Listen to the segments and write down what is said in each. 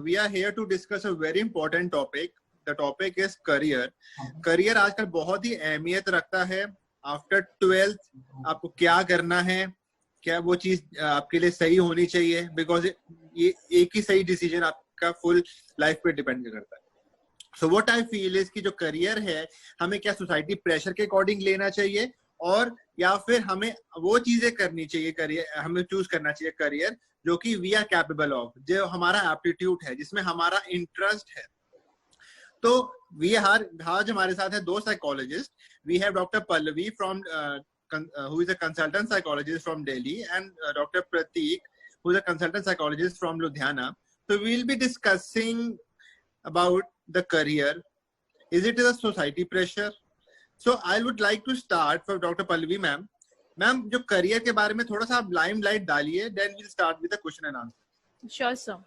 we are here to discuss a very important topic. The topic is career. Career आजकल बहुत ही अहमियत रखता है. After 12th आपको क्या करना है, क्या वो चीज आपके लिए सही होनी चाहिए, बिकॉज ये एक ही सही डिसीजन आपका फुल लाइफ पे डिपेंड करता है. So what I feel is कि जो करियर है हमें क्या सोसाइटी प्रेशर के अकॉर्डिंग लेना चाहिए, और या फिर हमें वो चीजें करनी चाहिए, करियर हमें चूज करना चाहिए करियर जो कि वी आर कैपेबल ऑफ, जो हमारा एप्टीट्यूड है, जिसमें हमारा इंटरेस्ट है. तो वी आज हमारे साथ है दो psychologist. We have doctor Pallavi from who is a consultant psychologist from Delhi, and Dr. Prateek, who is a consultant psychologist from Ludhiana. So we'll be discussing about the career. Is it a society pressure? So I would like to start from Dr. Pallavi ma'am. Ma'am, जो career के बारे में थोड़ा सा आप limelight डालिए, then we'll start with the question and answer. Sure, sir.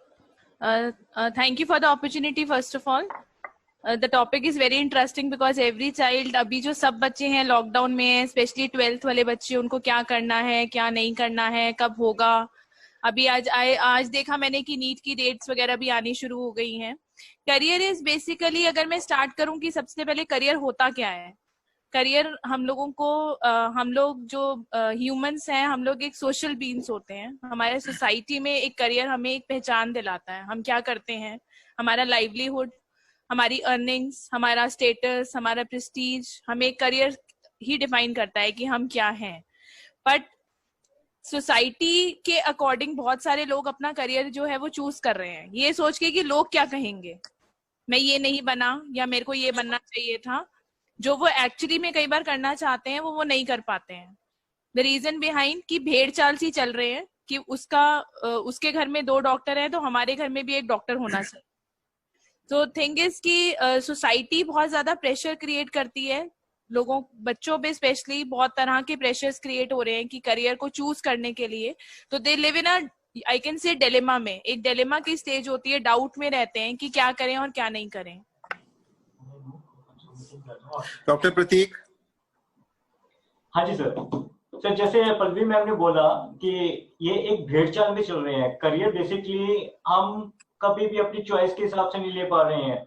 Thank you for the opportunity first of all. The topic is very interesting because every child, अभी जो सब बच्चे हैं लॉकडाउन में, स्पेशली 12th वाले बच्चे, उनको क्या करना है, क्या नहीं करना है, कब होगा. अभी आज देखा मैंने कि नीट की डेट्स वगैरह भी आनी शुरू हो गई हैं. करियर इज बेसिकली, अगर मैं स्टार्ट करूं कि सबसे पहले करियर होता क्या है. करियर हम लोगों को हम लोग जो ह्यूमंस हैं, हम लोग एक सोशल बीइंग्स होते हैं. हमारे सोसाइटी में एक करियर हमें एक पहचान दिलाता है. हम क्या करते हैं, हमारा लाइवलीहुड, हमारी अर्निंग्स, हमारा स्टेटस, हमारा प्रेस्टीज, हमें करियर ही डिफाइन करता है कि हम क्या हैं. बट सोसाइटी के अकॉर्डिंग बहुत सारे लोग अपना करियर जो है वो चूज कर रहे हैं ये सोच के कि लोग क्या कहेंगे, मैं ये नहीं बना या मेरे को ये बनना चाहिए था. जो वो एक्चुअली में कई बार करना चाहते हैं वो नहीं कर पाते हैं. द रीजन बिहाइंड कि भेड़ चाल सी चल रहे हैं कि उसके घर में 2 डॉक्टर हैं तो हमारे घर में भी एक डॉक्टर होना चाहिए. तो थिंग इज कि सोसाइटी बहुत ज्यादा प्रेशर क्रिएट करती है लोगों, बच्चों पे स्पेशली बहुत तरह के प्रेशर्स क्रिएट हो रहे हैं कि करियर को चूज करने के लिए. तो they live in I can say dilemma में. एक डिलेमा की स्टेज होती है, डाउट में रहते हैं कि क्या करें और क्या नहीं करें. डॉक्टर प्रतीक. हाँ जी सर. सर जैसे पल्लवी मैम ने बोला कि ये एक भेड़ चाल में चल रहे हैं. करियर बेसिकली हम कभी भी अपनी चॉइस के हिसाब से नहीं ले पा रहे हैं.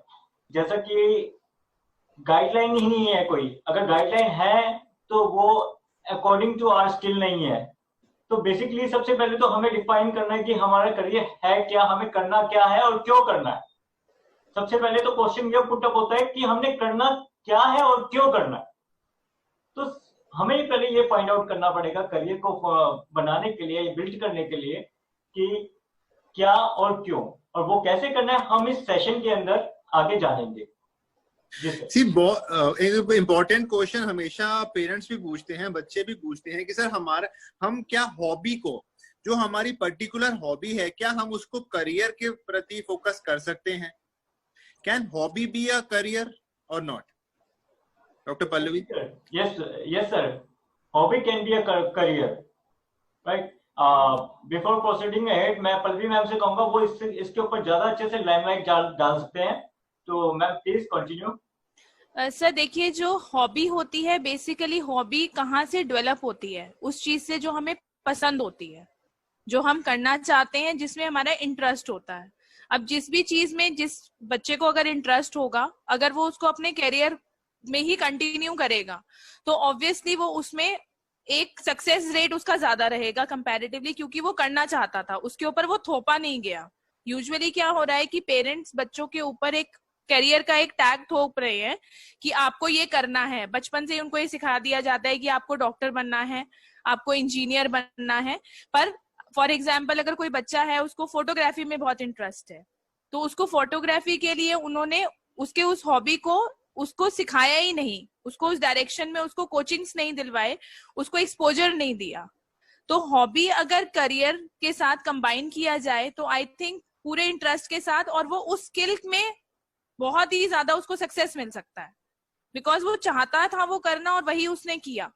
जैसा कि गाइडलाइन ही नहीं है कोई. अगर गाइडलाइन है तो वो अकॉर्डिंग टू आवर स्किल नहीं है. तो बेसिकली सबसे पहले तो हमें डिफाइन करना है कि हमारा करियर है क्या, हमें करना क्या है और क्यों करना है. सबसे पहले तो क्वेश्चन ये पुट अप होता है कि हमने करना क्या है और क्यों करना है. तो हमें पहले ये फाइंड आउट करना पड़ेगा करियर को बनाने के लिए, बिल्ड करने के लिए, कि क्या और क्यों, और वो कैसे करना है हम इस सेशन के अंदर आगे जानेंगे. इम्पोर्टेंट क्वेश्चन हमेशा पेरेंट्स भी पूछते हैं, बच्चे भी पूछते हैं कि सर हम क्या हॉबी को, जो हमारी पर्टिकुलर हॉबी है, क्या हम उसको करियर के प्रति फोकस कर सकते हैं. Can hobby be a career or not? Doctor Pallavi. yes sir, hobby can be a career, right? Before proceeding ahead मैं पल्लवी मैम से कहूंगा वो इसके ऊपर ज्यादा अच्छे से लाइमलाइट डाल सकते हैं. तो मैम प्लीज कंटिन्यू. सर देखिए, जो हॉबी होती है बेसिकली, हॉबी कहाँ से डेवलप होती है, उस चीज से जो हमें पसंद होती है, जो हम करना चाहते हैं, जिसमें हमारा इंटरेस्ट होता है. अब जिस भी चीज में जिस बच्चे को अगर इंटरेस्ट होगा, अगर वो उसको अपने कैरियर में ही कंटिन्यू करेगा तो ऑब्वियसली वो उसमें एक सक्सेस रेट उसका ज्यादा रहेगा कंपैरेटिवली, क्योंकि वो करना चाहता था, उसके ऊपर वो थोपा नहीं गया. यूजुअली क्या हो रहा है कि पेरेंट्स बच्चों के ऊपर एक करियर का एक टैग थोप रहे हैं कि आपको ये करना है. बचपन से ही उनको ये सिखा दिया जाता है कि आपको डॉक्टर बनना है, आपको इंजीनियर बनना है. पर फॉर एग्जाम्पल अगर कोई बच्चा है, उसको फोटोग्राफी में बहुत इंटरेस्ट है, तो उसको फोटोग्राफी के लिए उन्होंने उसके उस हॉबी को उसको सिखाया ही नहीं, उसको उस डायरेक्शन में उसको कोचिंग्स नहीं दिलवाए, उसको एक्सपोजर नहीं दिया. तो हॉबी अगर करियर के साथ कंबाइन किया जाए तो आई थिंक पूरे इंटरेस्ट के साथ, और वो उस स्किल में बहुत ही ज्यादा उसको सक्सेस मिल सकता है, बिकॉज वो चाहता था वो करना और वही उसने किया.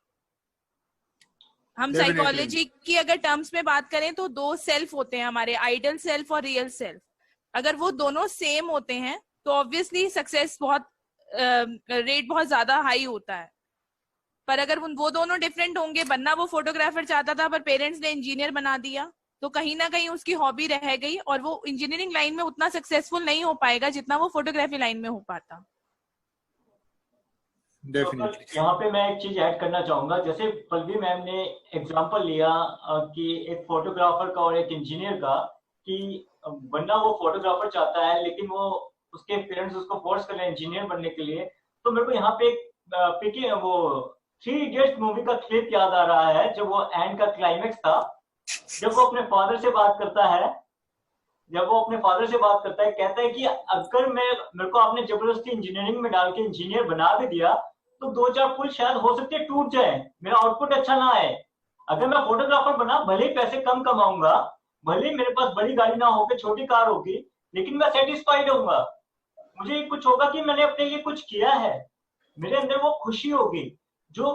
हम साइकोलॉजी की अगर टर्म्स में बात करें तो 2 सेल्फ होते हैं हमारे, आइडियल सेल्फ और रियल सेल्फ. अगर वो दोनों सेम होते हैं तो ऑब्वियसली सक्सेस बहुत रेट बहुत ज्यादा हाई होता है. पर अगर वो दोनों डिफरेंट होंगे, बनना वो फोटोग्राफर चाहता था पर पेरेंट्स ने इंजीनियर बना दिया, तो कहीं ना कहीं उसकी हॉबी रह गई और वो इंजीनियरिंग लाइन में उतना सक्सेसफुल नहीं हो पाएगा जितना वो फोटोग्राफी लाइन में हो पाता। डेफिनेटली। यहाँ पे मैं एक चीज ऐड करना चाहूंगा, जैसे पल्लवी मैम ने एग्जांपल लिया कि एक फोटोग्राफर का और एक इंजीनियर का, कि बंदा वो फोटोग्राफर चाहता है लेकिन वो उसके पेरेंट्स उसको फोर्स कर रहे हैं इंजीनियर बनने के लिए। तो मेरे को यहाँ पे एक वो 3 इडियट्स मूवी का क्लिप याद आ रहा है, जब वो एंड का क्लाइमेक्स था, जब वो अपने फादर से बात करता है, कहता है कि अगर मेरे को आपने जबरदस्ती इंजीनियरिंग में डाल के इंजीनियर बना भी दिया तो 2-4 पुल शायद हो सकते टूट जाए, मेरा आउटपुट अच्छा ना आए। अगर मैं फोटोग्राफर बना, भले ही पैसे कम कमाऊंगा, भले ही मेरे पास बड़ी गाड़ी ना होगी, छोटी कार होगी, लेकिन मैं सेटिस्फाइड होऊंगा। मुझे कुछ होगा कि मैंने अपने लिए कुछ किया है, मेरे अंदर वो खुशी होगी जो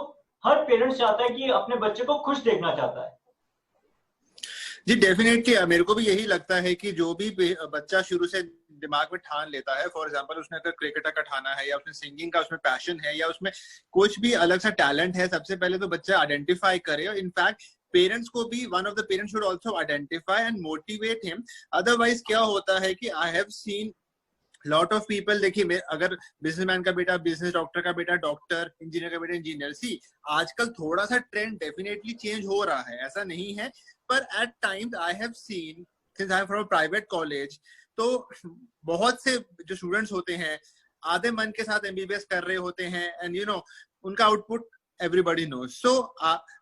हर पेरेंट्स चाहता है कि अपने बच्चे को खुश देखना चाहता है। जी डेफिनेटली, मेरे को भी यही लगता है कि जो भी बच्चा शुरू से दिमाग में ठान लेता है, फॉर एग्जांपल उसने अगर क्रिकेटर का ठाना है या उसने सिंगिंग का उसमें पैशन है या उसमें कुछ भी अलग सा टैलेंट है, सबसे पहले तो बच्चा आइडेंटिफाई करे। और इनफैक्ट पेरेंट्स को भी, one of the parents should also identify and motivate him. Otherwise क्या होता है कि आई have seen lot of people, देखिए अगर बिजनेसमैन का बेटा बिजनेस, डॉक्टर का बेटा डॉक्टर, इंजीनियर का बेटा इंजीनियर, सी आजकल थोड़ा सा ट्रेंड डेफिनेटली चेंज हो रहा है, ऐसा नहीं है, पर at times I have seen since I am from private college, तो बहुत से जो स्टूडेंट्स होते हैं आधे मन के साथ एमबीबीएस कर रहे होते हैं, एंड यू नो उनका output everybody knows. So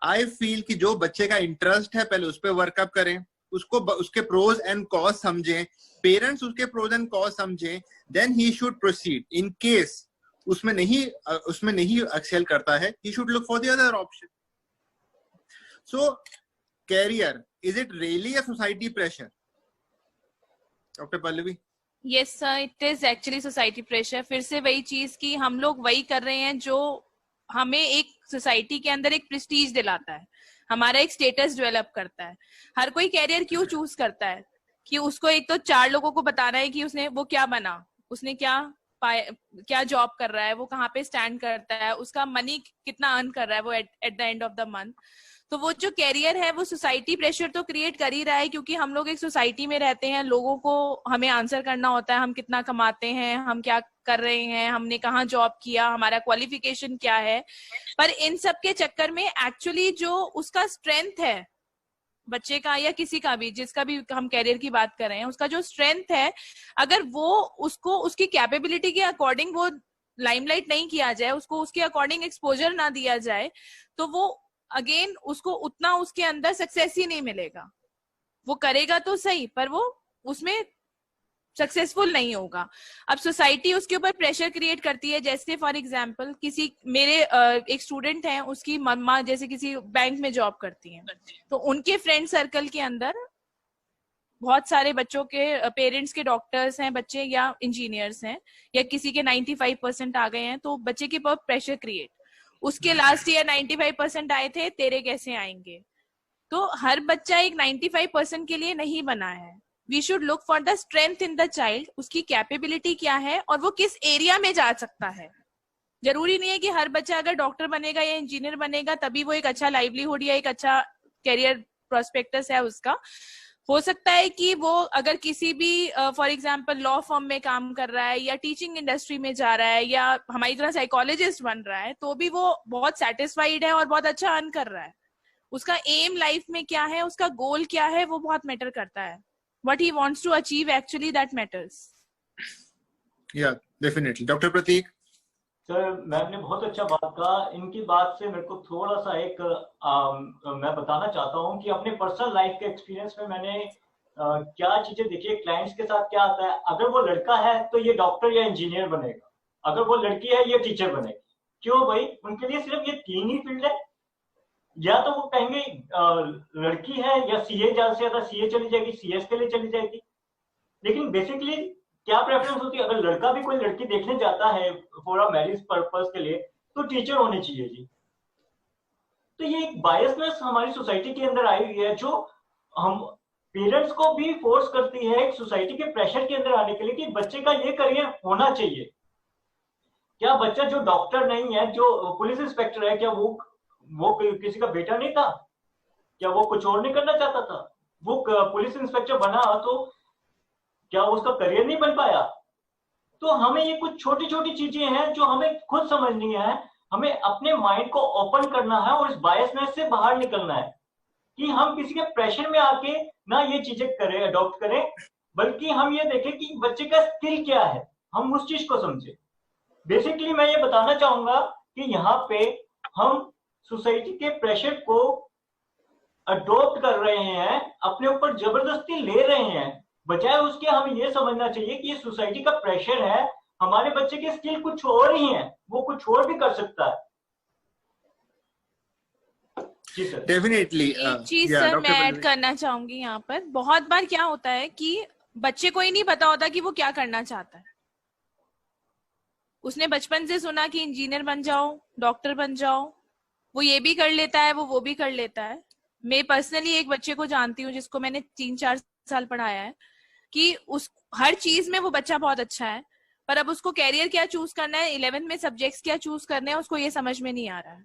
I feel कि जो बच्चे का इंटरेस्ट है पहले उस पर वर्कअप करें, उसको उसके प्रोज एंड कॉज समझें, पेरेंट्स उसके प्रोज एंड कॉज समझें, then he should proceed. In case उसमें नहीं एक्सेल करता है, he should look for the other option. So career, is it really a society pressure? Doctor Pallavi. Yes sir, it is actually society pressure. फिर से वही चीज कि हम लोग वही कर रहे हैं जो हमें एक सोसाइटी के अंदर एक प्रेस्टीज दिलाता है, हमारा एक स्टेटस डेवलप करता है। हर कोई कैरियर क्यों चूज करता है कि उसको एक तो 4 लोगों को बताना है कि उसने वो क्या बना, उसने क्या पाया, क्या जॉब कर रहा है, वो कहाँ पे स्टैंड करता है, उसका मनी कितना अर्न कर रहा है वो at the end of the month. तो वो जो कैरियर है वो सोसाइटी प्रेशर तो क्रिएट कर ही रहा है, क्योंकि हम लोग एक सोसाइटी में रहते हैं, लोगों को हमें आंसर करना होता है हम कितना कमाते हैं, हम क्या कर रहे हैं, हमने कहाँ जॉब किया, हमारा क्वालिफिकेशन क्या है। पर इन सब के चक्कर में एक्चुअली जो उसका स्ट्रेंथ है बच्चे का या किसी का भी, जिसका भी हम कैरियर की बात कर रहे हैं, उसका जो स्ट्रेंथ है, अगर वो उसको उसकी कैपेबिलिटी के अकॉर्डिंग वो लाइमलाइट नहीं किया जाए, उसको उसके अकॉर्डिंग एक्सपोजर ना दिया जाए, तो वो अगेन उसको उतना उसके अंदर सक्सेस ही नहीं मिलेगा। वो करेगा तो सही पर वो उसमें सक्सेसफुल नहीं होगा। अब सोसाइटी उसके ऊपर प्रेशर क्रिएट करती है, जैसे फॉर एग्जांपल किसी मेरे एक स्टूडेंट हैं, उसकी मम्मा जैसे किसी बैंक में जॉब करती हैं, तो उनके फ्रेंड सर्कल के अंदर बहुत सारे बच्चों के पेरेंट्स के डॉक्टर्स हैं बच्चे या इंजीनियर्स हैं, या किसी के 95% आ गए हैं, तो बच्चे के ऊपर प्रेशर क्रिएट, उसके लास्ट ईयर 95% आए थे, तेरे कैसे आएंगे। तो हर बच्चा एक 95% के लिए नहीं बना है। We should look for the strength in the child, उसकी कैपेबिलिटी क्या है और वो किस एरिया में जा सकता है। जरूरी नहीं है कि हर बच्चा अगर डॉक्टर बनेगा या इंजीनियर बनेगा तभी वो एक अच्छा लाइवलीहुड या एक अच्छा कैरियर प्रोस्पेक्टस है उसका। हो सकता है कि वो अगर किसी भी फॉर एग्जांपल लॉ फर्म में काम कर रहा है या टीचिंग इंडस्ट्री में जा रहा है या हमारी तरह साइकोलॉजिस्ट बन रहा है, तो भी वो बहुत सेटिस्फाइड है और बहुत अच्छा अर्न कर रहा है। उसका एम लाइफ में क्या है, उसका गोल क्या है, वो बहुत मैटर करता है। What he wants to achieve actually that matters. Yeah, definitely. Doctor Prateek. Sir ma'am ने बहुत अच्छा बात कहा। इनकी बात से मेरे को थोड़ा सा एक मैं बताना चाहता हूँ कि अपने पर्सनल लाइफ के एक्सपीरियंस में मैंने क्या चीजें देखी है। क्लाइंट्स के साथ क्या आता है, अगर वो लड़का है तो ये डॉक्टर या इंजीनियर बनेगा, अगर वो लड़की है ये टीचर बनेगी। क्यों भाई? उनके लिए सिर्फ ये 3 ही फील्ड है। या तो वो कहेंगे लड़की है या सीए, ज्यादा से ज्यादा सीए चली जाएगी, सीएस के लिए चली जाएगी। लेकिन बेसिकली क्या प्रेफरेंस होती है? अगर लड़का भी कोई लड़की देखने जाता है फॉर अ मैरिज पर्पस के लिए तो टीचर होनी चाहिए जी। तो ये एक बायसनेस हमारी सोसाइटी के अंदर आई हुई है जो हम पेरेंट्स को भी फोर्स करती है एक सोसाइटी के प्रेशर के अंदर आने के लिए कि बच्चे का ये करियर होना चाहिए। क्या बच्चा जो डॉक्टर नहीं है, जो पुलिस इंस्पेक्टर है, क्या वो किसी का बेटा नहीं था? क्या वो कुछ और नहीं करना चाहता था? वो पुलिस इंस्पेक्टर बना तो क्या उसका करियर नहीं बन पाया? तो हमें ये कुछ छोटी छोटी चीजें हैं जो हमें खुद समझनी है, हमें अपने माइंड को ओपन करना है और इस बायसनेस से बाहर निकलना है कि हम किसी के प्रेशर में आके ना ये चीजें करें, अडॉप्ट करें, बल्कि हम ये देखें कि बच्चे का स्किल क्या है, हम उस चीज को समझें। बेसिकली मैं ये बताना चाहूंगा कि यहाँ पे हम सोसाइटी के प्रेशर को अडॉप्ट कर रहे हैं, अपने ऊपर जबरदस्ती ले रहे हैं, बजाय उसके हमें ये समझना चाहिए कि ये सोसाइटी का प्रेशर है, हमारे बच्चे के स्किल कुछ और ही है, वो कुछ और भी कर सकता है। जी सर। डेफिनेटली एक चीज सर मैं ऐड करना चाहूंगी यहाँ पर। बहुत बार क्या होता है कि बच्चे को ही नहीं पता होता कि वो क्या करना चाहता है। उसने बचपन से सुना कि इंजीनियर बन जाओ, डॉक्टर बन जाओ, वो ये भी कर लेता है, वो भी कर लेता है। मैं पर्सनली एक बच्चे को जानती हूँ जिसको मैंने 3-4 साल पढ़ाया है कि उस हर चीज में वो बच्चा बहुत अच्छा है, पर अब उसको कैरियर क्या चूज करना है, 11th में सब्जेक्ट्स क्या चूज करने हैं, उसको ये समझ में नहीं आ रहा है।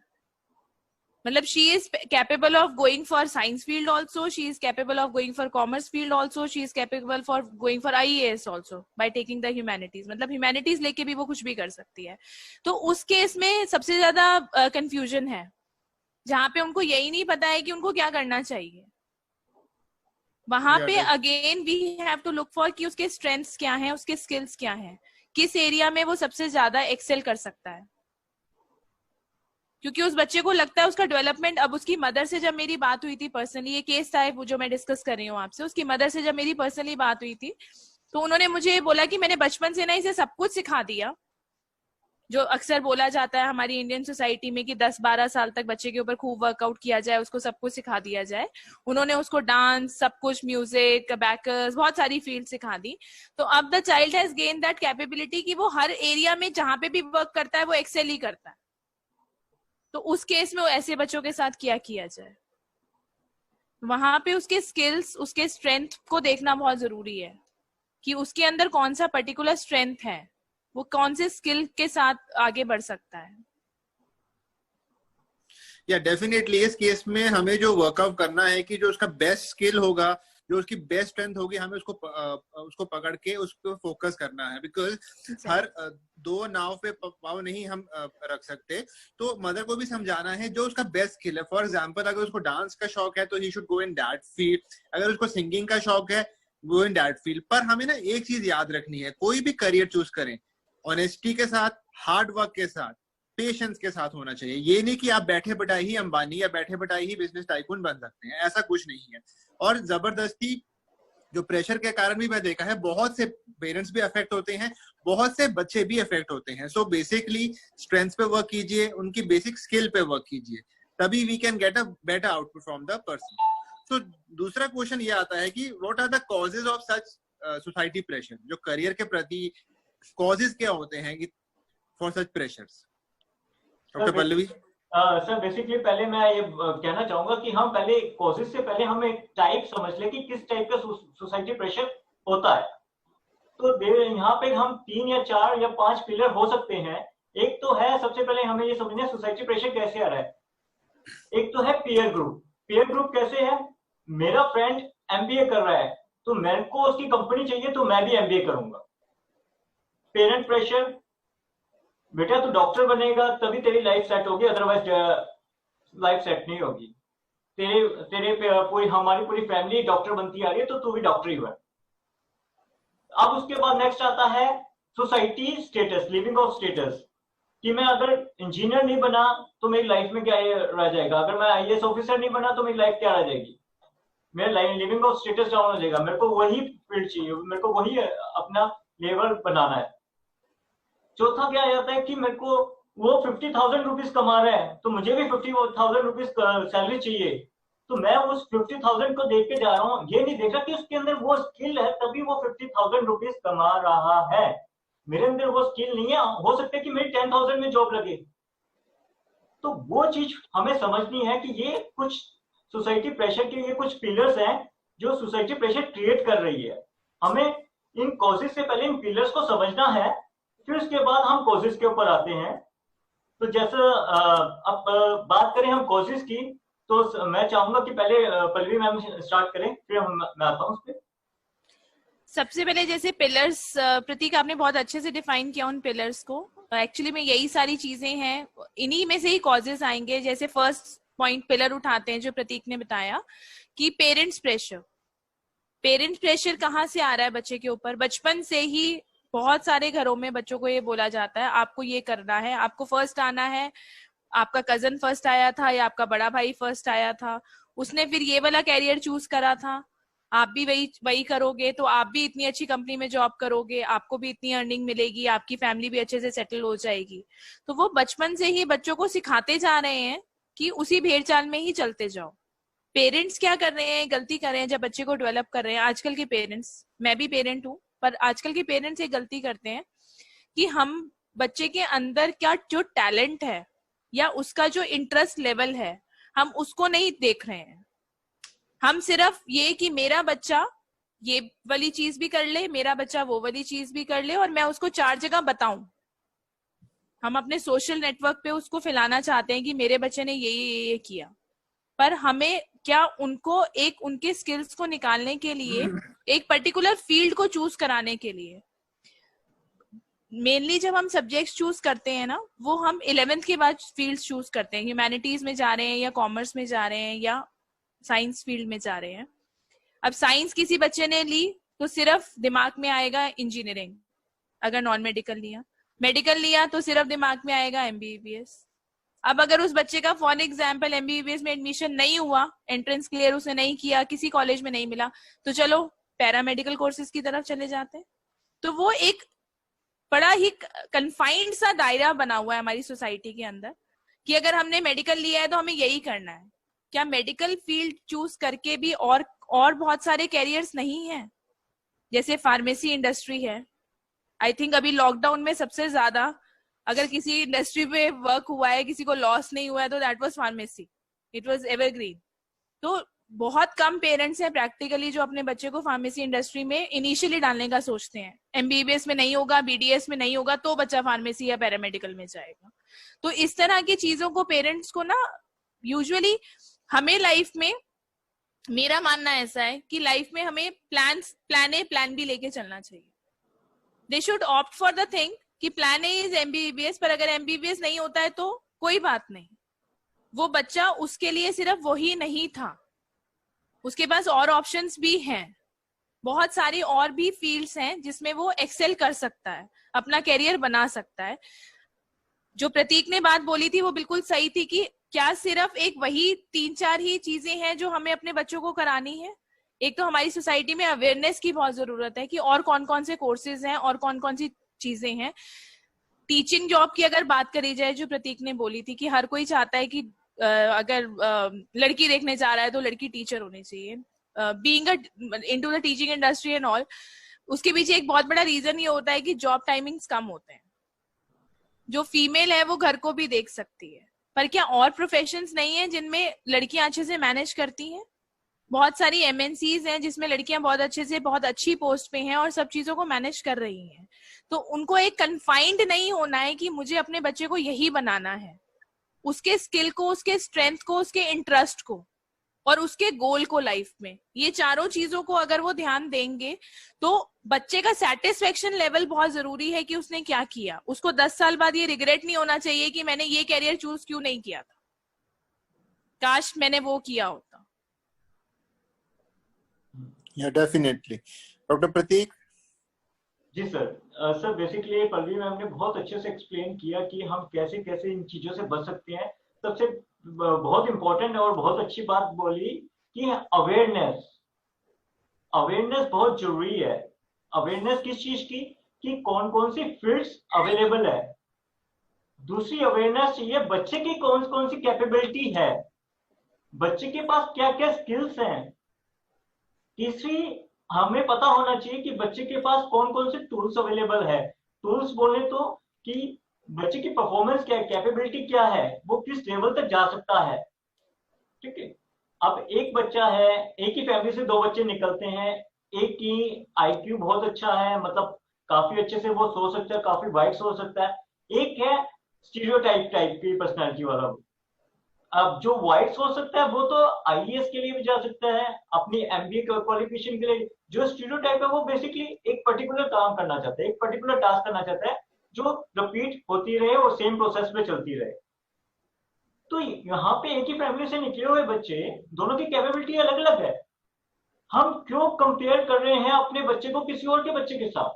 मतलब she is capable of going for science field also, she is capable of going for commerce field also, she is capable for going for IAS also by taking the humanities. मतलब ह्यूमैनिटीज लेके भी वो कुछ भी कर सकती है। तो उस केस में सबसे ज्यादा कंफ्यूजन है, जहां पे उनको यही नहीं पता है कि उनको क्या करना चाहिए। वहां पे again we have to look for कि उसके स्ट्रेंथ्स क्या हैं, उसके स्किल्स क्या हैं, किस एरिया में वो सबसे ज्यादा एक्सेल कर सकता है। क्योंकि उस बच्चे को लगता है उसका डेवलपमेंट, अब उसकी मदर से जब मेरी बात हुई थी पर्सनली, ये केस था वो जो मैं डिस्कस कर रही हूँ आपसे, उसकी मदर से जब मेरी पर्सनली बात हुई थी तो उन्होंने मुझे बोला कि मैंने बचपन से ना इसे सब कुछ सिखा दिया, जो अक्सर बोला जाता है हमारी इंडियन सोसाइटी में कि 10-12 साल तक बच्चे के ऊपर खूब वर्कआउट किया जाए, उसको सब कुछ सिखा दिया जाए। उन्होंने उसको डांस, सब कुछ, म्यूजिक, बैकर्स, बहुत सारी फील्ड सिखा दी। तो अब the child has gain that capability कि वो हर एरिया में जहां पे भी वर्क करता है वो एक्सेल ही करता है। तो उस केस में ऐसे बच्चों के साथ क्या किया जाए, वहां पे उसके स्किल्स, उसके स्ट्रेंथ को देखना बहुत जरूरी है कि उसके अंदर कौन सा पर्टिकुलर स्ट्रेंथ है, वो कौन से स्किल के साथ आगे बढ़ सकता है। या डेफिनेटली इस केस में हमें जो वर्कआउट करना है कि जो उसका बेस्ट स्किल होगा, जो उसकी बेस्ट स्ट्रेंथ होगी, हमें उसको पकड़ के उस पर फोकस करना है। बिकॉज हर दो नाव पे पाव नहीं हम रख सकते, तो मदर को भी समझाना है जो उसका बेस्ट स्किल है। फॉर एग्जांपल अगर उसको डांस का शौक है तो he should go in that field, अगर उसको सिंगिंग का शौक है गो इन दैट फील्ड। पर हमें ना एक चीज याद रखनी है, कोई भी करियर चूज करें ऑनेस्टी के साथ, हार्ड वर्क के साथ, पेशेंस के साथ होना चाहिए। ये नहीं कि आप बैठे बैठाए ही अंबानी या बैठे बैठाए ही बिजनेस टाइकून बन सकते हैं, ऐसा कुछ नहीं है। और जबरदस्ती जो प्रेशर के कारण भी मैं देखा है, बहुत से पेरेंट्स भी अफेक्ट होते हैं, बहुत से बच्चे भी अफेक्ट होते हैं। सो बेसिकली स्ट्रेंथ पे वर्क कीजिए, उनकी बेसिक स्किल पे वर्क कीजिए, तभी we can get a better output from the person. So दूसरा क्वेश्चन ये आता है कि what are the causes of such society pressure, जो करियर के प्रति कॉजेज क्या होते हैं for such pressures. Doctor Pallavi. Sir basically पहले मैं ये कहना चाहूंगा कि हम पहले कॉजेज से पहले हम एक टाइप समझ ले कि किस टाइप का सोसाइटी प्रेशर होता है। तो यहाँ पे हम 3 या 4 या 5 पिलर हो सकते हैं। एक तो है, सबसे पहले हमें ये समझना है सोसाइटी प्रेशर कैसे आ रहा है। एक तो है पीयर ग्रुप। पीयर ग्रुप कैसे है, मेरा फ्रेंड MBA कर रहा है तो मेरे को उसकी कंपनी चाहिए तो मैं भी MBA करूंगा। पेरेंट प्रेशर, बेटा तू डॉक्टर बनेगा तभी तेरी लाइफ सेट होगी, अदरवाइज लाइफ सेट नहीं होगी। तेरे पूरी हमारी पूरी फैमिली डॉक्टर बनती आ रही है तो तू भी डॉक्टर ही बन। अब उसके बाद नेक्स्ट आता है society status, living of status, कि मैं अगर इंजीनियर नहीं बना तो मेरी लाइफ में क्या रह जाएगा, अगर मैं IAS ऑफिसर नहीं बना तो मेरी लाइफ क्या रह जाएगी, मेरा लिविंग ऑफ स्टेटस डाउन हो जाएगा। मेरे को वही फील्ड चाहिए, मेरे को वही अपना लेवल बनाना है। चौथा क्या आ जाता है कि मेरे को वो 50,000 रुपीज कमा रहा है तो मुझे भी 50,000 रुपीज सैलरी चाहिए, तो मैं उस 50,000 को देख के जा रहा हूँ, ये नहीं देखा कि उसके अंदर वो स्किल है तभी वो 50,000 रुपीज कमा रहा है। मेरे अंदर वो स्किल नहीं है, हो सकता है कि मेरी 10,000 में जॉब लगे। तो वो चीज हमें समझनी है कि ये कुछ सोसाइटी प्रेशर के ये कुछ पिलर्स हैं जो सोसाइटी प्रेशर क्रिएट कर रही है। हमें इन कॉजेज से पहले इन पिलर्स को समझना है, फिर उसके बाद हम कॉजेज के ऊपर आते हैं। तो जैसे अब बात करें हम कॉजेज की, तो मैं चाहूंगा कि पहले पल्लवी मैम स्टार्ट करें, फिर मैं आता हूँ उस पर। सबसे पहले जैसे पिलर्स, प्रतीक आपने बहुत अच्छे से डिफाइन किया उन पिलर्स को। एक्चुअली में यही सारी चीजें हैं, इन्हीं में से ही कॉजेस आएंगे। जैसे फर्स्ट पॉइंट पिलर उठाते हैं जो प्रतीक ने बताया कि पेरेंट्स प्रेशर। पेरेंट्स प्रेशर कहाँ से आ रहा है बच्चे के ऊपर? बचपन से ही बहुत सारे घरों में बच्चों को ये बोला जाता है आपको ये करना है, आपको फर्स्ट आना है, आपका कजन फर्स्ट आया था या आपका बड़ा भाई फर्स्ट आया था, उसने फिर ये वाला कैरियर चूज करा था, आप भी वही वही करोगे तो आप भी इतनी अच्छी कंपनी में जॉब करोगे, आपको भी इतनी अर्निंग मिलेगी, आपकी फैमिली भी अच्छे से सेटल हो जाएगी। तो वो बचपन से ही बच्चों को सिखाते जा रहे हैं कि उसी भेड़ चाल में ही चलते जाओ। पेरेंट्स क्या कर रहे हैं, गलती कर रहे हैं जब बच्चे को डेवलप कर रहे हैं। आजकल के पेरेंट्स, मैं भी पेरेंट हूँ, पर आजकल के पेरेंट्स एक गलती करते हैं कि हम बच्चे के अंदर क्या जो टैलेंट है या उसका जो इंटरेस्ट लेवल है हम उसको नहीं देख रहे हैं। हम सिर्फ ये कि मेरा बच्चा ये वाली चीज भी कर ले, मेरा बच्चा वो वाली चीज भी कर ले और मैं उसको 4 जगह बताऊं। हम अपने सोशल नेटवर्क पे उसको फैलाना चाहते हैं कि मेरे बच्चे ने ये किया, पर हमें क्या उनको एक उनके स्किल्स को निकालने के लिए एक पर्टिकुलर फील्ड को चूज कराने के लिए मेनली जब हम सब्जेक्ट्स चूज करते हैं ना, वो हम 11th के बाद फील्ड्स चूज करते हैं, ह्यूमैनिटीज में जा रहे हैं या कॉमर्स में जा रहे हैं या साइंस फील्ड में जा रहे हैं। अब साइंस किसी बच्चे ने ली तो सिर्फ दिमाग में आएगा इंजीनियरिंग, अगर नॉन मेडिकल लिया, मेडिकल लिया तो सिर्फ दिमाग में आएगा MBBS। अब अगर उस बच्चे का फॉर एग्जाम्पल MBBS में एडमिशन नहीं हुआ, एंट्रेंस क्लियर उसने नहीं किया, किसी कॉलेज में नहीं मिला, तो चलो पैरामेडिकल कोर्सेज की तरफ चले जाते हैं। तो वो एक बड़ा ही कन्फाइंड सा दायरा बना हुआ है हमारी सोसाइटी के अंदर कि अगर हमने मेडिकल लिया है तो हमें यही करना है। क्या मेडिकल फील्ड चूज करके भी और बहुत सारे कैरियर्स नहीं है? जैसे फार्मेसी इंडस्ट्री है, आई थिंक अभी लॉकडाउन में सबसे ज्यादा अगर किसी इंडस्ट्री पे वर्क हुआ है, किसी को लॉस नहीं हुआ है, तो that was pharmacy, it was evergreen. तो बहुत कम पेरेंट्स हैं प्रैक्टिकली जो अपने बच्चे को फार्मेसी इंडस्ट्री में इनिशियली डालने का सोचते हैं। MBBS में नहीं होगा, BDS में नहीं होगा तो बच्चा फार्मेसी या पैरामेडिकल में जाएगा। तो इस तरह की चीजों को पेरेंट्स को ना यूजुअली हमें लाइफ में, मेरा मानना ऐसा है कि लाइफ में हमें प्लान ए प्लान बी लेके चलना चाहिए। They should opt for the thing कि प्लान ए इज MBBS, पर अगर MBBS नहीं होता है तो कोई बात नहीं, वो बच्चा उसके लिए सिर्फ वही नहीं था, उसके पास और ऑप्शंस भी हैं, बहुत सारी और भी फील्ड्स हैं जिसमें वो एक्सेल कर सकता है, अपना कैरियर बना सकता है। जो प्रतीक ने बात बोली थी वो बिल्कुल सही थी कि क्या सिर्फ एक वही 3-4 ही चीजें हैं जो हमें अपने बच्चों को करानी है। एक तो हमारी सोसाइटी में अवेयरनेस की बहुत जरूरत है कि और कौन कौन से कोर्सेज हैं और कौन कौन सी चीजें हैं। टीचिंग जॉब की अगर बात करी जाए, जो प्रतीक ने बोली थी कि हर कोई चाहता है कि अगर लड़की देखने जा रहा है तो लड़की टीचर होनी चाहिए, being into the teaching industry and all, उसके पीछे एक बहुत बड़ा रीजन ये होता है कि जॉब टाइमिंग्स कम होते हैं। जो फीमेल है वो घर को भी देख सकती है, पर क्या और प्रोफेशंस नहीं है जिनमें लड़कियां अच्छे से मैनेज करती हैं? बहुत सारी MNCs हैं जिसमें लड़कियां बहुत अच्छे से बहुत अच्छी पोस्ट पे हैं और सब चीजों को मैनेज कर रही हैं। तो उनको एक कन्फाइंड नहीं होना है कि मुझे अपने बच्चे को यही बनाना है। उसके स्किल को, उसके स्ट्रेंथ को, उसके इंटरेस्ट को और उसके गोल को लाइफ में, ये चारों चीजों को अगर वो ध्यान देंगे तो बच्चे का सेटिस्फेक्शन लेवल बहुत जरूरी है कि उसने क्या किया। उसको 10 साल बाद ये रिग्रेट नहीं होना चाहिए कि मैंने ये कैरियर चूज क्यों नहीं किया था, काश मैंने वो किया होता। डेफिनेटली। डॉक्टर प्रतीक। जी sir. Sir basically Pallavi ma'am ने बहुत अच्छे से एक्सप्लेन किया कि हम कैसे कैसे इन चीजों से बच सकते हैं। सबसे बहुत इंपॉर्टेंट और बहुत अच्छी बात बोली कि अवेयरनेस, अवेयरनेस बहुत जरूरी है। अवेयरनेस किस चीज की, कि कौन कौन सी फील्ड्स अवेलेबल है। दूसरी अवेयरनेस चाहिए बच्चे की कौन कौन सी कैपेबिलिटी है, बच्चे के पास क्या क्या स्किल्स हैं। तीसरी हमें पता होना चाहिए कि बच्चे के पास कौन कौन से टूल्स अवेलेबल है। टूल्स बोले तो कि बच्चे की परफॉर्मेंस क्या है, कैपेबिलिटी क्या है, वो किस लेवल तक जा सकता है। ठीक है। अब एक बच्चा है, एक ही फैमिली से 2 बच्चे निकलते हैं, एक की IQ बहुत अच्छा है, मतलब काफी अच्छे से वो सोच सकता है, काफी वाइड सोच सकता है, एक है स्टीरियोटाइप टाइप की पर्सनैलिटी वाला। अब जो वाइट हो सकता है वो तो आईएएस के लिए भी जा सकता है, अपनी एमबीए क्वालिफिकेशन के लिए। जो स्टीरियोटाइप है वो बेसिकली एक पर्टिकुलर काम करना चाहता है, एक पर्टिकुलर टास्क करना चाहता है जो रिपीट होती रहे और सेम प्रोसेस में चलती रहे। तो यहाँ पे एक ही फैमिली से निकले हुए बच्चे, दोनों की कैपेबिलिटी अलग अलग है। हम क्यों कंपेयर कर रहे हैं अपने बच्चे को किसी और के बच्चे के साथ?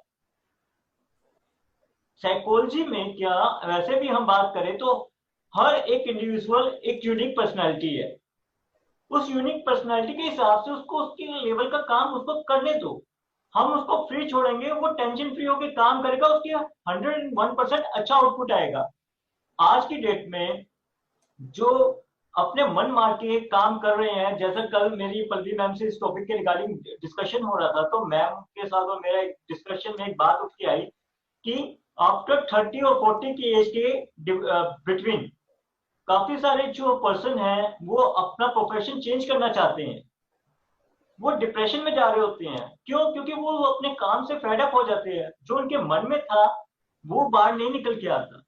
साइकोलॉजी में क्या, वैसे भी हम बात करें तो हर एक इंडिविजुअल एक यूनिक पर्सनालिटी है। उस यूनिक पर्सनालिटी के हिसाब से उसको उसके लेवल का काम उसको करने दो। हम उसको फ्री छोड़ेंगे, वो टेंशन फ्री होकर काम करेगा, उसकी 101% अच्छा आउटपुट आएगा। आज की डेट में जो अपने मन मार के काम कर रहे हैं, जैसा कल मेरी पल्लवी मैम से इस टॉपिक के रिगार्डिंग डिस्कशन हो रहा था, तो मैम के साथ और मेरा एक डिस्कशन में एक बात उठ के आई कि आफ्टर 30 और 40 की एज के बिटवीन काफी सारे जो पर्सन हैं वो अपना प्रोफेशन चेंज करना चाहते हैं, वो डिप्रेशन में जा रहे होते हैं। क्यों? क्योंकि वो अपने काम से फेड अप हो जाते हैं, जो उनके मन में था वो बाहर नहीं निकल के आता।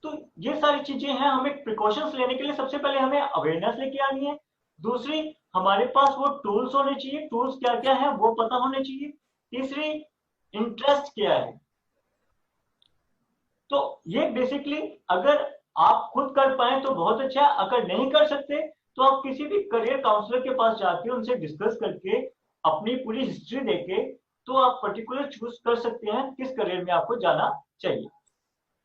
तो ये सारी चीजें हैं, हमें प्रिकॉशंस लेने के लिए सबसे पहले हमें अवेयरनेस लेके आनी है। दूसरी, हमारे पास वो टूल्स होने चाहिए, टूल्स क्या क्या है वो पता होने चाहिए। तीसरी, इंटरेस्ट क्या है। तो ये बेसिकली अगर आप खुद कर पाए तो बहुत अच्छा, अगर नहीं कर सकते तो आप किसी भी करियर काउंसलर के पास जाके उनसे डिस्कस करके अपनी पूरी हिस्ट्री देके तो आप पर्टिकुलर चूज कर सकते हैं किस करियर में आपको जाना चाहिए।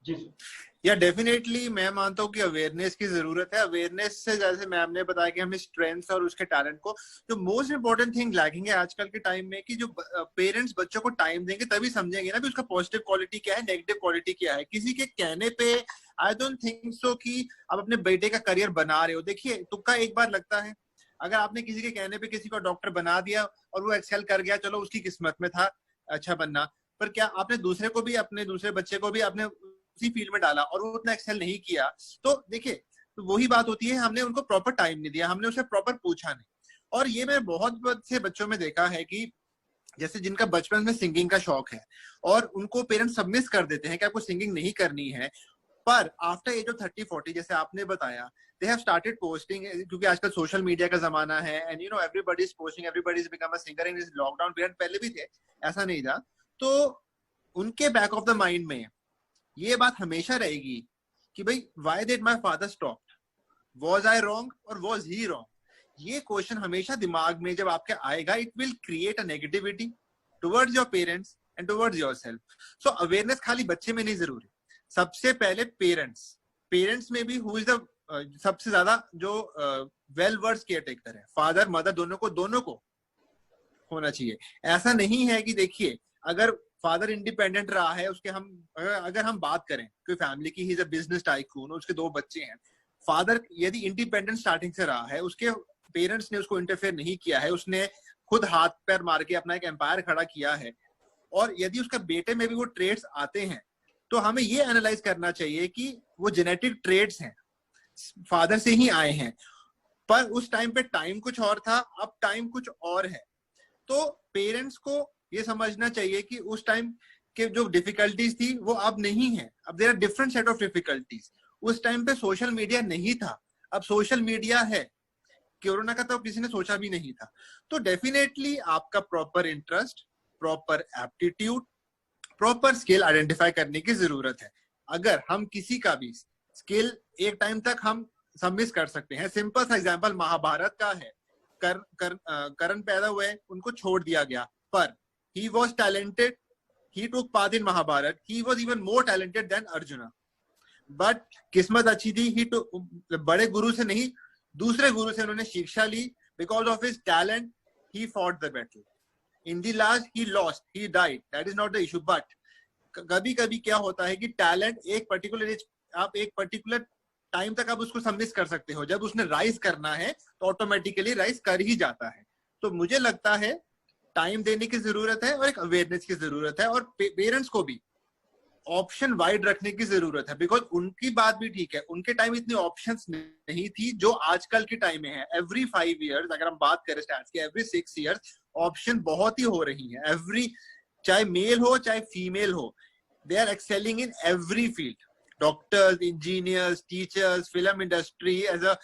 जी सर। या डेफिनेटली मैं मानता हूँ कि अवेयरनेस की जरूरत है। अवेयरनेस से, जैसे मैम ने बताया कि हमें स्ट्रेंथ्स और उसके टैलेंट को, जो मोस्ट इंपॉर्टेंट थिंग लैकिंग है आजकल के टाइम में, कि जो पेरेंट्स बच्चों को टाइम देंगे तभी समझेंगे ना कि उसका पॉजिटिव क्वालिटी क्या है, नेगेटिव क्वालिटी क्या है। किसी के कहने पे आई डोंट थिंक सो कि आप अपने बेटे का करियर बना रहे हो। देखिए, तुक्का एक बार लगता है। अगर आपने किसी के कहने पे किसी को डॉक्टर बना दिया और वो एक्सेल कर गया, चलो उसकी किस्मत में था अच्छा बनना, पर क्या आपने दूसरे को भी, अपने दूसरे बच्चे को भी अपने उसी फील्ड में डाला और वो उतना एक्सेल नहीं किया? तो देखिए, तो वही बात होती है, हमने उनको प्रॉपर टाइम नहीं दिया, हमने उसे प्रॉपर पूछा नहीं। और ये मैंने बहुत से बच्चों में देखा है कि जैसे जिनका बचपन में सिंगिंग का शौक है और उनको पेरेंट्स सबमिट कर देते हैं कि आपको सिंगिंग नहीं करनी है, पर आफ्टर एज ऑफ 30-40, जैसे आपने बताया, दे हैव स्टार्टेड पोस्टिंग, क्योंकि आजकल सोशल मीडिया का जमाना है and you no everybody is posting, everybody is become a singer in this lockdown period. पहले भी थे, ऐसा नहीं था। तो उनके बैक ऑफ द माइंड में ये बात हमेशा रहेगी कि भाई, why did my father stop, was I wrong और वाज ही रॉन्ग? ये क्वेश्चन हमेशा दिमाग में जब आपके आएगा, it will create a negativity towards your parents and towards yourself. So awareness खाली बच्चे में नहीं जरूरी, सबसे पहले पेरेंट्स में भी हु इज द सबसे ज्यादा जो वेल वर्ड्स केयर टेकर है, फादर मदर दोनों को होना चाहिए। ऐसा नहीं है कि देखिए, अगर फादर इंडिपेंडेंट रहा है, उसके हम अगर हम बात करें कोई फैमिली की, he is a business tycoon, उसके 2 बच्चे हैं, फादर यदि इंडिपेंडेंट स्टार्टिंग से रहा है, उसके पेरेंट्स ने उसको इंटरफेयर नहीं किया है, उसने खुद हाथ पैर मार के अपना एक एम्पायर खड़ा किया है, और यदि उसका बेटे में भी वो ट्रेड्स आते हैं, तो हमें ये एनालाइज करना चाहिए कि वो जेनेटिक ट्रेड्स हैं, फादर से ही आए हैं, पर उस टाइम पे टाइम कुछ और था, अब टाइम कुछ और है। तो पेरेंट्स को ये समझना चाहिए कि उस टाइम के जो डिफिकल्टीज थी वो अब नहीं है, अब there are different set of difficulties. उस टाइम पे सोशल मीडिया नहीं था, अब सोशल मीडिया है। कोरोना का तो किसी ने सोचा भी नहीं था। तो डेफिनेटली आपका proper interest, proper aptitude, proper skill identify करने की जरूरत है। अगर हम किसी का भी स्किल एक टाइम तक हम सबमिट कर सकते हैं, सिंपल सा एग्जांपल महाभारत का है, कर्ण पैदा हुए, उनको छोड़ दिया गया, पर he was talented, he took part in Mahabharat, he was even more talented than Arjuna, but किस्मत अच्छी थी, he took, बड़े गुरु से नहीं दूसरे गुरु से उन्होंने शिक्षा ली, because of his talent he fought the battle, in the last he lost, he died, that is not the issue। but कभी कभी क्या होता है कि टैलेंट एक पर्टिकुलर एज, आप एक पर्टिकुलर टाइम तक आप उसको सबमिट कर सकते हो, जब उसने राइज करना है तो ऑटोमेटिकली राइज कर ही जाता है। तो मुझे लगता है टाइम देने की जरूरत है और एक अवेयरनेस की जरूरत है, और पेरेंट्स को भी ऑप्शन वाइड रखने की जरूरत है, बिकॉज उनकी बात भी ठीक है, उनके टाइम इतनी ऑप्शंस नहीं थी जो आजकल के टाइम में है। एवरी 5 इयर्स अगर हम बात करें स्टैट्स की, एवरी 6 इयर्स ऑप्शन बहुत ही हो रही है। एवरी, चाहे मेल हो चाहे फीमेल हो, they are excelling in every field. doctors, engineers, teachers, film industry, as a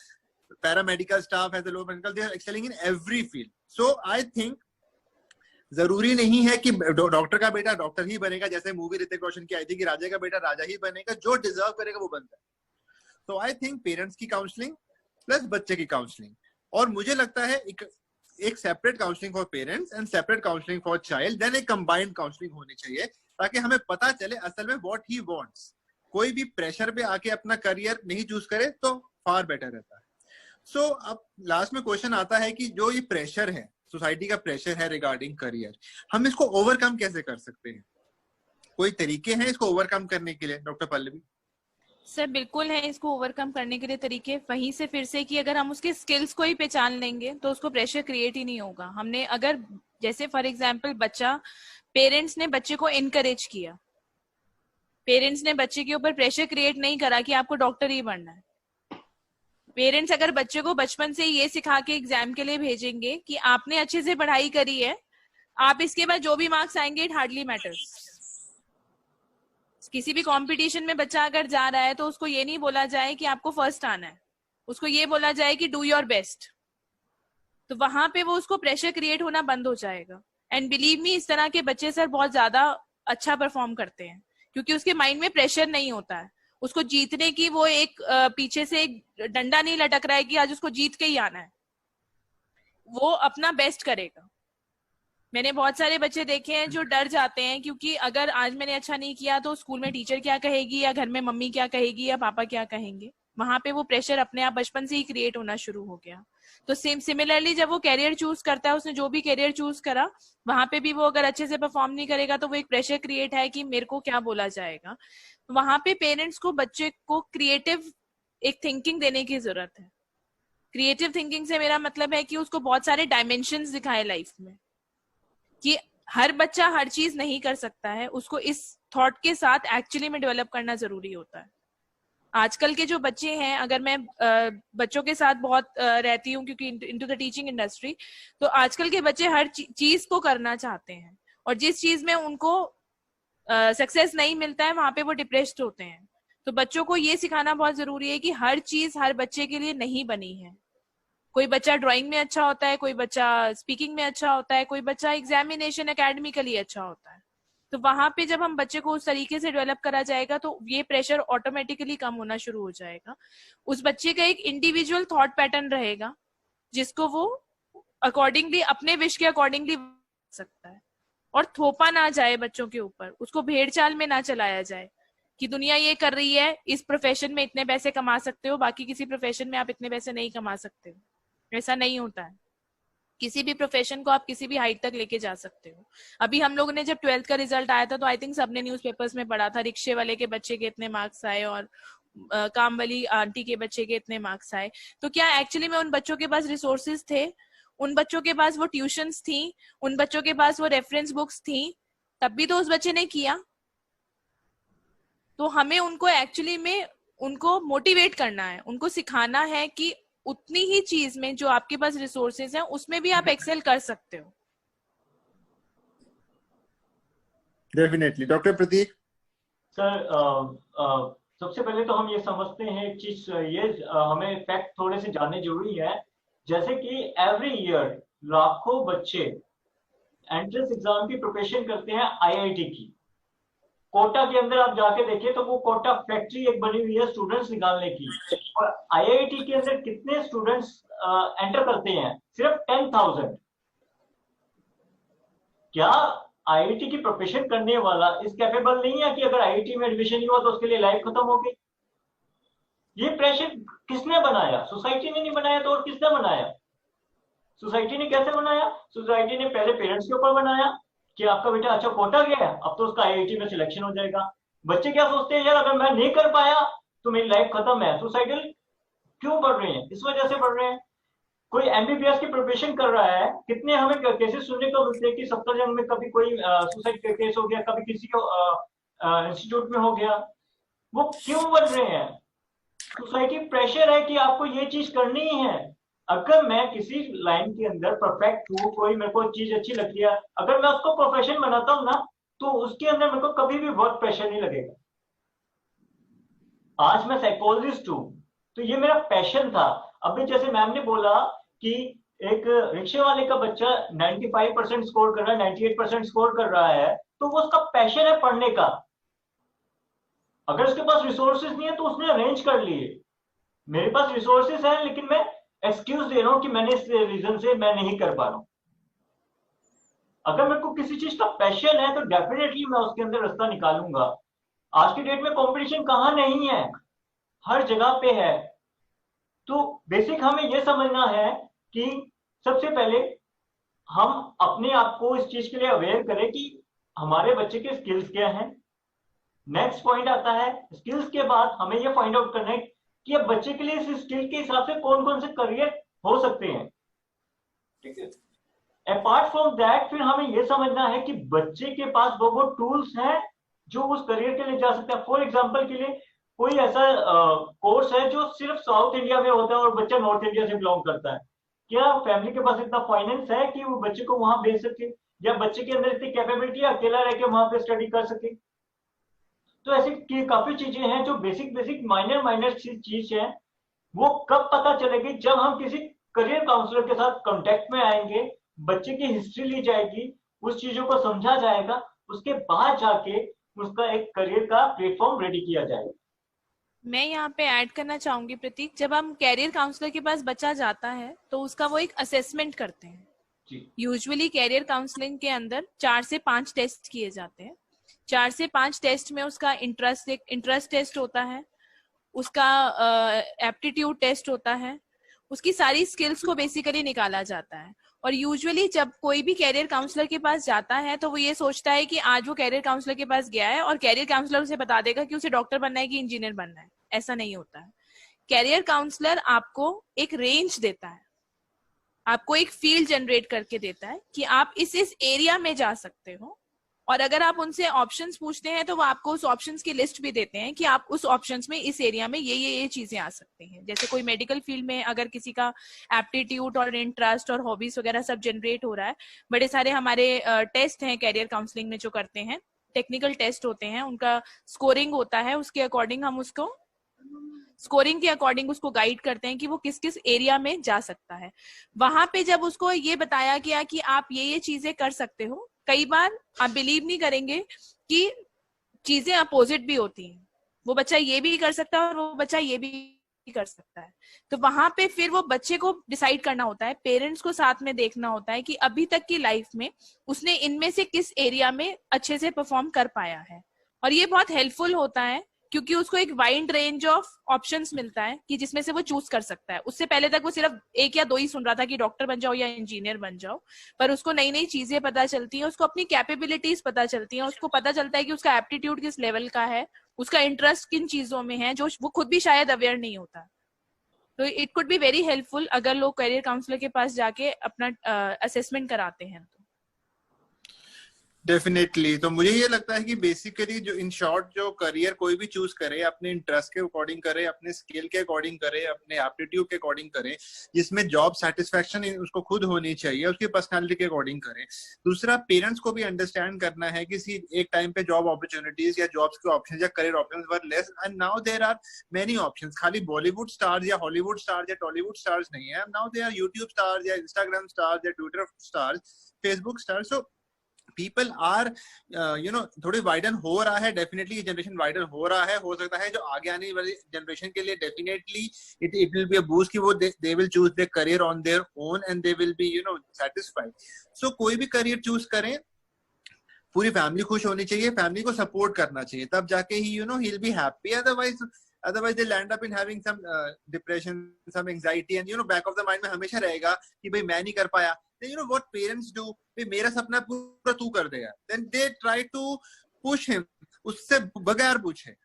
paramedical staff, as a lower medical, they are excelling in every field. So I think जरूरी नहीं है कि doctor का बेटा doctor ही बनेगा, जैसे movie Hrithik Roshan की आई थी कि राजा का बेटा राजा ही बनेगा, जो डिजर्व करेगा वो बनता है। तो आई थिंक पेरेंट्स की काउंसलिंग प्लस बच्चे की काउंसलिंग, और मुझे लगता है एक separate counselling for parents and separate counselling for child, then एक कंबाइंड काउंसलिंग होनी चाहिए, ताकि हमें पता चले असल में व्हाट ही वांट्स। कोई भी प्रेशर पे आके अपना करियर नहीं चूज करे तो फार बेटर रहता है। सो अब लास्ट में क्वेश्चन आता है कि जो ये प्रेशर है, सोसाइटी का प्रेशर है रिगार्डिंग करियर, हम इसको ओवरकम कैसे कर सकते हैं? कोई तरीके हैं इसको ओवरकम करने के लिए, डॉक्टर पल्लवी? सर बिल्कुल है, इसको ओवरकम करने के लिए तरीके वहीं से फिर से कि अगर हम उसके स्किल्स को ही पहचान लेंगे तो उसको प्रेशर क्रिएट ही नहीं होगा। हमने अगर जैसे फॉर एग्जांपल पेरेंट्स ने बच्चे को इनकरेज किया, पेरेंट्स ने बच्चे के ऊपर प्रेशर क्रिएट नहीं करा कि आपको डॉक्टर ही बनना है। पेरेंट्स अगर बच्चे को बचपन से ये सिखा के एग्जाम के लिए भेजेंगे कि आपने अच्छे से पढ़ाई करी है, आप इसके बाद जो भी मार्क्स आएंगे इट हार्डली मैटर्स। किसी भी कंपटीशन में बच्चा अगर जा रहा है तो उसको ये नहीं बोला जाए कि आपको फर्स्ट आना है, उसको ये बोला जाए कि डू योर बेस्ट। तो वहां पे वो उसको प्रेशर क्रिएट होना बंद हो जाएगा। एंड बिलीव मी, इस तरह के बच्चे सर बहुत ज्यादा अच्छा परफॉर्म करते हैं, क्योंकि उसके माइंड में प्रेशर नहीं होता है। उसको जीतने की वो एक पीछे से एक डंडा नहीं लटक रहा है कि आज उसको जीत के ही आना है, वो अपना बेस्ट करेगा। मैंने बहुत सारे बच्चे देखे हैं जो डर जाते हैं, क्योंकि अगर आज मैंने अच्छा नहीं किया तो स्कूल में टीचर क्या कहेगी, या घर में मम्मी क्या कहेगी, या पापा क्या कहेंगे। वहां पे वो प्रेशर अपने आप बचपन से ही क्रिएट होना शुरू हो गया। तो सिमिलरली जब वो कैरियर चूज करता है, उसने जो भी कैरियर चूज करा, वहां पे भी वो अगर अच्छे से परफॉर्म नहीं करेगा तो वो एक प्रेशर क्रिएट है कि मेरे को क्या बोला जाएगा। वहां पे पेरेंट्स को बच्चे को क्रिएटिव एक थिंकिंग देने की जरूरत है। क्रिएटिव थिंकिंग से मेरा मतलब है कि उसको बहुत सारे डायमेंशंस दिखाए लाइफ में, कि हर बच्चा हर चीज नहीं कर सकता है, उसको इस थॉट के साथ एक्चुअली में डेवलप करना जरूरी होता है। आजकल के जो बच्चे हैं, अगर मैं बच्चों के साथ बहुत रहती हूँ क्योंकि इनटू द टीचिंग इंडस्ट्री, तो आजकल के बच्चे हर चीज को करना चाहते हैं, और जिस चीज में उनको सक्सेस नहीं मिलता है वहां पे वो डिप्रेस्ड होते हैं। तो बच्चों को ये सिखाना बहुत जरूरी है कि हर चीज हर बच्चे के लिए नहीं बनी है। कोई बच्चा ड्राइंग में अच्छा होता है, कोई बच्चा स्पीकिंग में अच्छा होता है, कोई बच्चा एग्जामिनेशन एकेडमिकली अच्छा होता है। तो वहां पे जब हम बच्चे को उस तरीके से डेवलप करा जाएगा तो ये प्रेशर ऑटोमेटिकली कम होना शुरू हो जाएगा। उस बच्चे का एक इंडिविजुअल थॉट पैटर्न रहेगा जिसको वो अकॉर्डिंगली अपने विश के अकॉर्डिंगली सकता है, और थोपा ना जाए बच्चों के ऊपर, उसको भेड़ चाल में ना चलाया जाए कि दुनिया ये कर रही है, इस प्रोफेशन में इतने पैसे कमा सकते हो, बाकी किसी प्रोफेशन में आप इतने पैसे नहीं कमा सकते हो। ऐसा नहीं होता है। किसी भी प्रोफेशन को आप किसी भी हाइट तक लेके जा सकते हो। अभी हम लोगों ने जब 12th का रिजल्ट आया था तो आई थिंक सबने न्यूज़पेपर्स में पढ़ा था, रिक्शे वाले के बच्चे के इतने मार्क्स आए और काम वाली आंटी के बच्चे के इतने मार्क्स आए। तो क्या एक्चुअली में उन बच्चों के पास रिसोर्सेज थे? उन बच्चों के पास वो ट्यूशंस थी, उन बच्चों के पास वो रेफरेंस बुक्स थी, तब भी तो उस बच्चे ने किया। तो हमें उनको एक्चुअली में उनको मोटिवेट करना है, उनको सिखाना है कि उतनी ही चीज में जो आपके पास रिसोर्सेज हैं उसमें भी आप एक्सेल कर सकते हो। डेफिनेटली। डॉक्टर प्रतीक सर, सबसे पहले तो हम ये समझते हैं एक चीज, ये हमें फैक्ट थोड़े से जानने जरूरी है। जैसे कि एवरी ईयर लाखों बच्चे एंट्रेंस एग्जाम की प्रिपरेशन करते हैं आईआईटी की। कोटा के अंदर आप जाके देखिए तो वो कोटा फैक्ट्री एक बनी हुई है स्टूडेंट्स निकालने की, और आईआईटी के अंदर कितने स्टूडेंट्स एंटर करते हैं? सिर्फ 10,000। क्या आईआईटी की प्रिपरेशन करने वाला इस कैपेबल नहीं है कि अगर आईआईटी में एडमिशन नहीं हुआ तो उसके लिए लाइफ खत्म हो गई? ये प्रेशर किसने बनाया? सोसाइटी ने नहीं बनाया तो और किसने बनाया? सोसाइटी ने कैसे बनाया? सोसाइटी ने पहले पेरेंट्स के ऊपर बनाया कि आपका बेटा अच्छा कोटा गया है, अब तो उसका आईआईटी में सिलेक्शन हो जाएगा। बच्चे क्या सोचते हैं, यार अगर मैं नहीं कर पाया तो मेरी लाइफ खत्म है। सुसाइडल क्यों बढ़ रहे हैं? इस वजह से बढ़ रहे हैं। कोई एमबीबीएस की प्रिपरेशन कर रहा है, कितने हमें केसेस सुनने को मिलते हैं कि सफदरजंग में कभी कोई सुसाइड का केस हो गया, कभी किसी को इंस्टीट्यूट में हो गया। वो क्यों बढ़ रहे हैं? सोसाइटी प्रेशर है कि आपको ये चीज करनी ही है। अगर मैं किसी लाइन के अंदर परफेक्ट हूँ, कोई मेरे को चीज अच्छी लगती है, अगर मैं उसको प्रोफेशन बनाता हूँ ना तो उसके अंदर मेरे को कभी भी वर्क प्रेशर नहीं लगेगा। आज मैं साइकोलॉजिस्ट हूँ, तो ये मेरा पैशन था। अभी जैसे मैम ने बोला कि एक रिक्शे वाले का बच्चा 95% स्कोर कर रहा है, 98% स्कोर कर रहा है, तो वो उसका पैशन है पढ़ने का। अगर उसके पास रिसोर्सेज नहीं है तो उसने अरेंज कर लिए। मेरे पास रिसोर्सेज है लेकिन मैं एक्सक्यूज दे रहा हूं कि मैंने इस रीजन से मैं नहीं कर पा रहा हूं। अगर मेरे को किसी चीज का पैशन है तो डेफिनेटली मैं उसके अंदर रास्ता निकालूंगा। आज की डेट में कंपटीशन कहाँ नहीं है, हर जगह पे है। तो बेसिक हमें यह समझना है कि सबसे पहले हम अपने आप को इस चीज के लिए अवेयर करें कि हमारे बच्चे के स्किल्स क्या हैं। नेक्स्ट पॉइंट आता है स्किल्स के बाद हमें यह फाइंड आउट करना है कि अब बच्चे के लिए इस स्किल के हिसाब से कौन कौन से करियर हो सकते हैं। ठीक है, अपार्ट फ्रॉम दैट फिर हमें यह समझना है कि बच्चे के पास वो टूल्स हैं जो उस करियर के लिए जा सकते हैं। फॉर एग्जाम्पल के लिए कोई ऐसा कोर्स है जो सिर्फ साउथ इंडिया में होता है और बच्चा नॉर्थ इंडिया से बिलोंग करता है, क्या फैमिली के पास इतना फाइनेंस है कि वो बच्चे को वहां भेज सके, या बच्चे के अंदर इतनी कैपेबिलिटी है अकेला रह के वहां पे स्टडी कर सके। तो ऐसी काफी चीजें हैं जो बेसिक माइनर चीज है। वो कब पता चलेगी, जब हम किसी करियर काउंसलर के साथ कांटेक्ट में आएंगे, बच्चे की हिस्ट्री ली जाएगी, उस चीजों को समझा जाएगा, उसके बाद जाके उसका एक करियर का प्लेटफॉर्म रेडी किया जाएगा। मैं यहाँ पे ऐड करना चाहूंगी प्रतीक, जब हम कैरियर काउंसलर के पास बच्चा जाता है तो उसका वो एक असेसमेंट करते हैं। यूजुअली कैरियर काउंसलिंग के अंदर 4 से 5 टेस्ट किए जाते हैं। 4 से 5 टेस्ट में उसका इंटरेस्ट टेस्ट होता है, उसका एप्टीट्यूड टेस्ट होता है, उसकी सारी स्किल्स को बेसिकली निकाला जाता है। और यूजुअली जब कोई भी कैरियर काउंसलर के पास जाता है तो वो ये सोचता है कि आज वो कैरियर काउंसलर के पास गया है और कैरियर काउंसलर उसे बता देगा कि उसे डॉक्टर बनना है कि इंजीनियर बनना है। ऐसा नहीं होता है। कैरियर काउंसलर आपको एक रेंज देता है, आपको एक फील्ड जनरेट करके देता है कि आप इस एरिया में जा सकते हो। और अगर आप उनसे ऑप्शंस पूछते हैं तो वो आपको उस ऑप्शंस की लिस्ट भी देते हैं कि आप उस ऑप्शंस में इस एरिया में ये चीजें आ सकती हैं। जैसे कोई मेडिकल फील्ड में अगर किसी का एप्टीट्यूड और इंटरेस्ट और हॉबीज वगैरह सब जनरेट हो रहा है, बड़े सारे हमारे टेस्ट हैं कैरियर काउंसलिंग में जो करते हैं, टेक्निकल टेस्ट होते हैं, उनका स्कोरिंग होता है, उसके अकॉर्डिंग हम उसको स्कोरिंग के अकॉर्डिंग उसको गाइड करते हैं कि वो किस किस एरिया में जा सकता है। वहां पे जब उसको ये बताया गया कि आप ये चीजें कर सकते हो, कई बार आप बिलीव नहीं करेंगे कि चीजें अपोजिट भी होती हैं। वो बच्चा ये भी कर सकता है और वो बच्चा ये भी कर सकता है। तो वहां पे फिर वो बच्चे को डिसाइड करना होता है, पेरेंट्स को साथ में देखना होता है कि अभी तक की लाइफ में उसने इनमें से किस एरिया में अच्छे से परफॉर्म कर पाया है। और ये बहुत हेल्पफुल होता है क्योंकि उसको एक वाइड रेंज ऑफ ऑप्शंस मिलता है कि जिसमें से वो चूज कर सकता है। उससे पहले तक वो सिर्फ 1 या 2 ही सुन रहा था कि डॉक्टर बन जाओ या इंजीनियर बन जाओ, पर उसको नई नई चीजें पता चलती हैं, उसको अपनी कैपेबिलिटीज पता चलती हैं, उसको पता चलता है कि उसका एप्टीट्यूड किस लेवल का है, उसका इंटरेस्ट किन चीजों में है जो वो खुद भी शायद अवेयर नहीं होता। तो it could be very helpful अगर लोग करियर काउंसलर के पास जाके अपना असेसमेंट कराते हैं। डेफिनेटली। तो मुझे ये लगता है कि बेसिकली जो इन शॉर्ट जो करियर कोई भी चूज करे, अपने इंटरेस्ट के अकॉर्डिंग करे, अपने स्किल के अकॉर्डिंग करे, अपने एप्टीट्यूड के अकॉर्डिंग करे, जिसमें जॉब सेटिस्फेक्शन उसको खुद होनी चाहिए, उसकी पर्सनालिटी के अकॉर्डिंग करे। दूसरा, पेरेंट्स को भी अंडरस्टैंड करना है कि एक टाइम पे जॉब अपॉर्चुनिटीज या जॉब्स के ऑप्शन या career option were less and now there are many option. खाली बॉलीवुड स्टार्स या हॉलीवुड स्टार्स या टॉलीवुड स्टार्स नहीं है, now there are YouTube stars या इंस्टाग्राम स्टार्स या Twitter stars, Facebook stars. So people are थोड़े वाइडन हो रहा है। डेफिनेटली ये जनरेशन वाइडन हो रहा है। हो सकता है जो आगे आने वाली जनरेशन के लिए definitely it will be a boost कि वो they will choose their career on their own and they will be satisfied. So कोई भी करियर चूज करें, पूरी फैमिली खुश होनी चाहिए, फैमिली को सपोर्ट करना चाहिए, तब जाके ही he will be happy. otherwise they'll end up in having some depression, some anxiety, and back of the mind में हमेशा रहेगा कि भाई मैं नहीं कर पाया। then what parents do, भाई मेरा सपना पूरा तू कर देगा, then they try to push him उससे बगैर पूछे।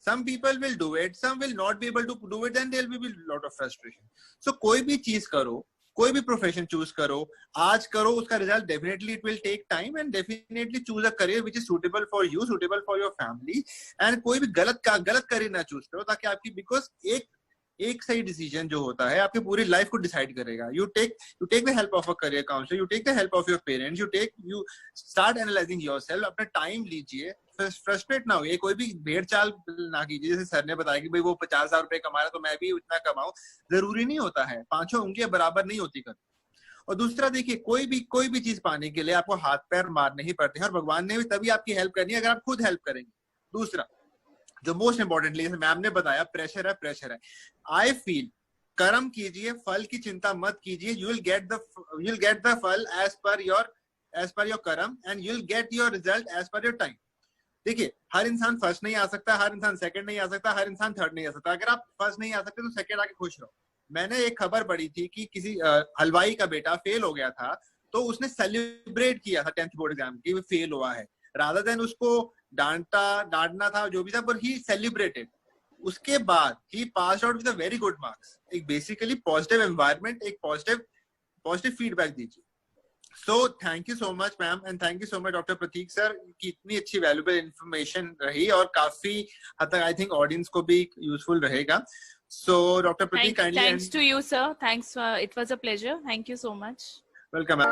some people will do it, some will not be able to do it, then there will be a lot of frustration। so कोई भी चीज करो, कोई भी प्रोफेशन चूज करो, आज करो, उसका result definitely it will take time, and definitely choose a career which is suitable for you, suitable for your family. And कोई भी गलत करियर ना चूज करो, ताकि आपकी, बिकॉज एक सही डिसीजन जो होता है आपकी पूरी लाइफ को डिसाइड करेगा। You take the help of a career counsellor, you take the help of your parents, you start analysing yourself, अपना टाइम लीजिए, फ्रस्ट्रेट ना हो, ये कोई भी भेड़ चाल ना कीजिए। जैसे सर ने बताया कि भाई वो 50,000 रुपए कमा रहा है तो मैं भी उतना कमाऊं, जरूरी नहीं होता है, पांचों उंगलियां बराबर नहीं होती कभी। और दूसरा देखिए, कोई भी चीज पाने के लिए आपको हाथ पैर मारने ही पड़ते हैं, और भगवान ने भी तभी आपकी हेल्प करनी है अगर आप खुद हेल्प करेंगे। दूसरा जो मोस्ट इंपॉर्टेंटली, जैसे मैम ने बताया, प्रेशर है। आई फील कर्म कीजिए, फल की चिंता मत कीजिए। You will get the phal as per your karma, and you will get your result as per your time. देखिए, हर इंसान फर्स्ट नहीं आ सकता, हर इंसान सेकंड नहीं आ सकता, हर इंसान थर्ड नहीं आ सकता। अगर आप फर्स्ट नहीं आ सकते तो सेकंड आके खुश रहो। मैंने एक खबर पढ़ी थी कि किसी हलवाई का बेटा फेल हो गया था, तो उसने सेलिब्रेट किया था 10th बोर्ड एग्जाम की, वो फेल हुआ है, रादर देन उसको डांटना था जो भी था, पर ही सेलिब्रेटेड। उसके बाद he passed out with very good marks. एक बेसिकली पॉजिटिव एनवायरनमेंट, एक पॉजिटिव फीडबैक दीजिए। So thank you so much ma'am, and thank you so much doctor Prateek sir की इतनी अच्छी वैल्यूएबल इंफॉर्मेशन रही, और काफी हद तक आई थिंक ऑडियंस को भी यूजफुल रहेगा। So, Dr. Pratik, kindly. Thanks to you, sir. Thanks. It was a pleasure. Thank you so much. Welcome.